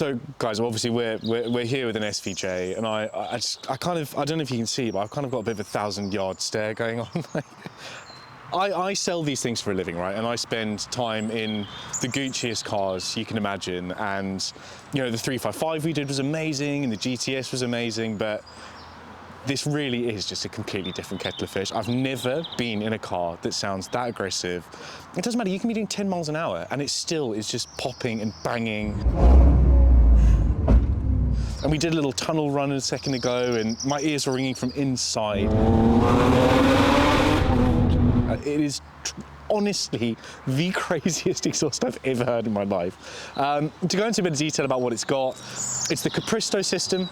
So guys, obviously we're here with an SVJ, and I don't know if you can see, but I've kind of got a bit of a 1,000-yard stare going on. I sell these things for a living, right? And I spend time in the Gucciest cars you can imagine. And you know, the 355 we did was amazing, and the GTS was amazing, but this really is just a completely different kettle of fish. I've never been in a car that sounds that aggressive. It doesn't matter, you can be doing 10 miles an hour and it still is just popping and banging. And we did a little tunnel run a second ago and my ears were ringing from inside. It is honestly the craziest exhaust I've ever heard in my life. To go into a bit of detail about what it's got, it's the Capristo system.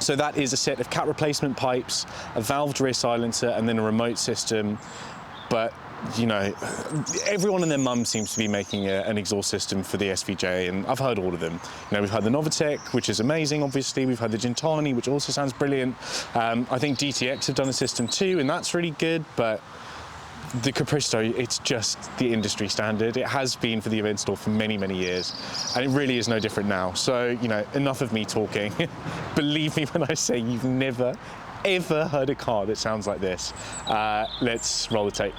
So that is a set of cat replacement pipes, a valved rear silencer, and then a remote system. But, you know, everyone and their mum seems to be making an exhaust system for the SVJ, and I've heard all of them. You know, we've had the Novitec, which is amazing, obviously. We've had the Gintani, which also sounds brilliant. I think DTX have done a system too, and that's really good, but the Capristo, it's just the industry standard. It has been for the Aventador for many, many years, and it really is no different now. So, you know, enough of me talking. Believe me when I say you've never, ever heard a car that sounds like this. Let's roll the tape.